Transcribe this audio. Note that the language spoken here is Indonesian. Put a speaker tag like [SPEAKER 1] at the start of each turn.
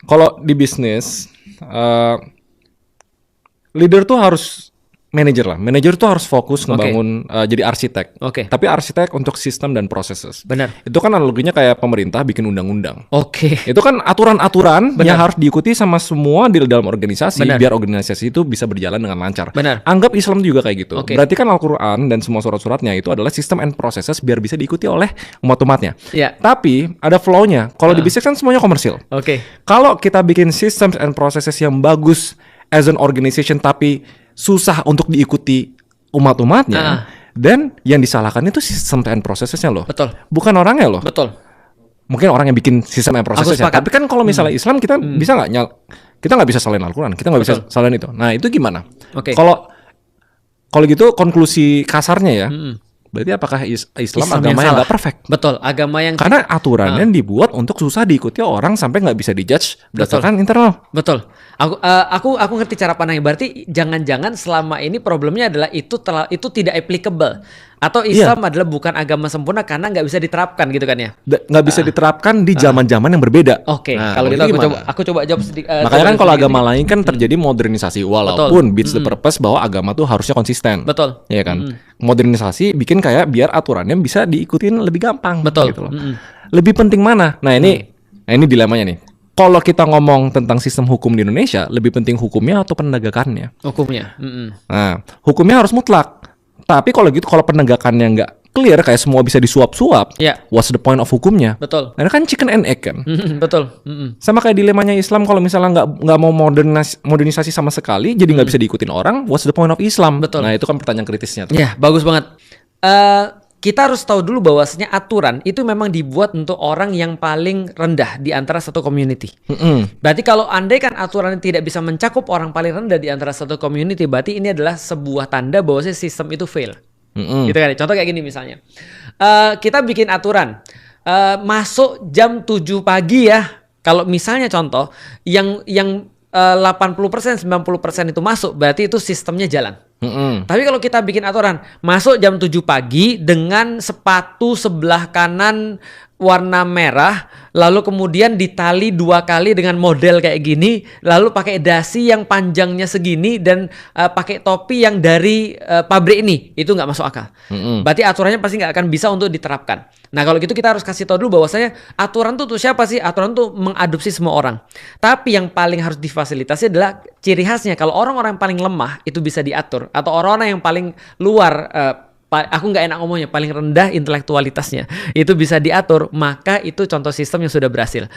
[SPEAKER 1] Kalau di bisnis, leader tuh harus manager lah. Manager tuh harus fokus ngebangun jadi arsitek.
[SPEAKER 2] Oke.
[SPEAKER 1] Tapi arsitek untuk sistem dan processes.
[SPEAKER 2] Benar.
[SPEAKER 1] Itu kan analoginya kayak pemerintah bikin undang-undang.
[SPEAKER 2] Oke.
[SPEAKER 1] Itu kan aturan-aturan
[SPEAKER 2] Benar.
[SPEAKER 1] yang harus diikuti sama semua di dalam organisasi.
[SPEAKER 2] Benar.
[SPEAKER 1] Biar organisasi itu bisa berjalan dengan lancar.
[SPEAKER 2] Benar.
[SPEAKER 1] Anggap Islam juga kayak gitu.
[SPEAKER 2] Oke.
[SPEAKER 1] Berarti kan Al-Quran dan semua surat-suratnya itu adalah sistem and processes biar bisa diikuti oleh umat-umatnya.
[SPEAKER 2] Iya.
[SPEAKER 1] Tapi ada flow-nya. Kalau di bisnis kan semuanya komersil.
[SPEAKER 2] Oke.
[SPEAKER 1] Kalau kita bikin systems and processes yang bagus as an organization tapi susah untuk diikuti umat-umatnya, dan yang disalahkan itu sistem and processesnya loh.
[SPEAKER 2] Betul.
[SPEAKER 1] Bukan orangnya loh.
[SPEAKER 2] Betul.
[SPEAKER 1] Mungkin orang yang bikin sistem and processesnya.
[SPEAKER 2] sepakat.
[SPEAKER 1] Tapi kan kalau misalnya Islam kita bisa nggak kita nggak bisa salahin Al-Quran, kita nggak bisa salahin itu. Nah itu gimana?
[SPEAKER 2] Oke.
[SPEAKER 1] Kalau gitu konklusi kasarnya ya, berarti apakah Islam agama yang
[SPEAKER 2] salah.
[SPEAKER 1] nggak perfect?
[SPEAKER 2] Betul, agama yang
[SPEAKER 1] Karena aturannya dibuat untuk susah diikuti orang sampai nggak bisa dijudge berdasarkan internal.
[SPEAKER 2] betul. Aku ngerti cara pandangnya. Berarti jangan-jangan selama ini problemnya adalah itu tidak applicable atau Islam adalah bukan agama sempurna karena nggak bisa diterapkan gitu kan ya?
[SPEAKER 1] Nggak bisa diterapkan di zaman-zaman yang berbeda.
[SPEAKER 2] Oke,
[SPEAKER 1] Nah,
[SPEAKER 2] kalau gitu
[SPEAKER 1] gimana?
[SPEAKER 2] aku coba jawab sedikit.
[SPEAKER 1] Makanya kan kalau agama lain kan terjadi modernisasi walaupun beats the purpose bahwa agama tuh harusnya konsisten.
[SPEAKER 2] Betul.
[SPEAKER 1] Iya kan? Modernisasi bikin kayak biar aturannya bisa diikutin lebih gampang.
[SPEAKER 2] Betul.
[SPEAKER 1] Gitu loh. Lebih penting mana? Nah ini dilemanya nih. Kalau kita ngomong tentang sistem hukum di Indonesia, lebih penting hukumnya atau penegakannya?
[SPEAKER 2] Hukumnya.
[SPEAKER 1] Nah, hukumnya harus mutlak. Tapi kalau gitu, kalau penegakannya nggak clear, kayak semua bisa disuap-suap,
[SPEAKER 2] Ya.
[SPEAKER 1] what's the point of hukumnya?
[SPEAKER 2] Betul.
[SPEAKER 1] Nah, kan chicken and egg kan?
[SPEAKER 2] Betul.
[SPEAKER 1] Sama kayak dilemanya Islam, kalau misalnya nggak mau modernisasi sama sekali, jadi nggak bisa diikutin orang, what's the point of Islam?
[SPEAKER 2] Betul.
[SPEAKER 1] Nah, itu kan pertanyaan kritisnya tuh.
[SPEAKER 2] Ya, bagus banget. Kita harus tahu dulu bahwasanya aturan itu memang dibuat untuk orang yang paling rendah di antara satu community. Berarti kalau andai kan aturan tidak bisa mencakup orang paling rendah di antara satu community, berarti ini adalah sebuah tanda bahwasanya sistem itu fail. Gitu kan? Contoh kayak gini misalnya. Kita bikin aturan masuk jam 7 pagi ya. Kalau misalnya contoh yang 80%, 90% itu masuk, berarti itu sistemnya jalan. Tapi kalau kita bikin aturan masuk jam 7 pagi dengan sepatu sebelah kanan warna merah, lalu kemudian ditali 2 kali dengan model kayak gini, lalu pakai dasi yang panjangnya segini dan pakai topi yang dari pabrik ini, itu nggak masuk akal. Berarti aturannya pasti nggak akan bisa untuk diterapkan. Nah kalau gitu kita harus kasih tahu dulu bahwasanya aturan tuh siapa sih? Aturan tuh mengadopsi semua orang. Tapi yang paling harus difasilitasi adalah ciri khasnya. Kalau orang-orang yang paling lemah itu bisa diatur, atau orang-orang yang paling luar aku nggak enak ngomongnya, paling rendah intelektualitasnya itu bisa diatur, maka itu contoh sistem yang sudah berhasil.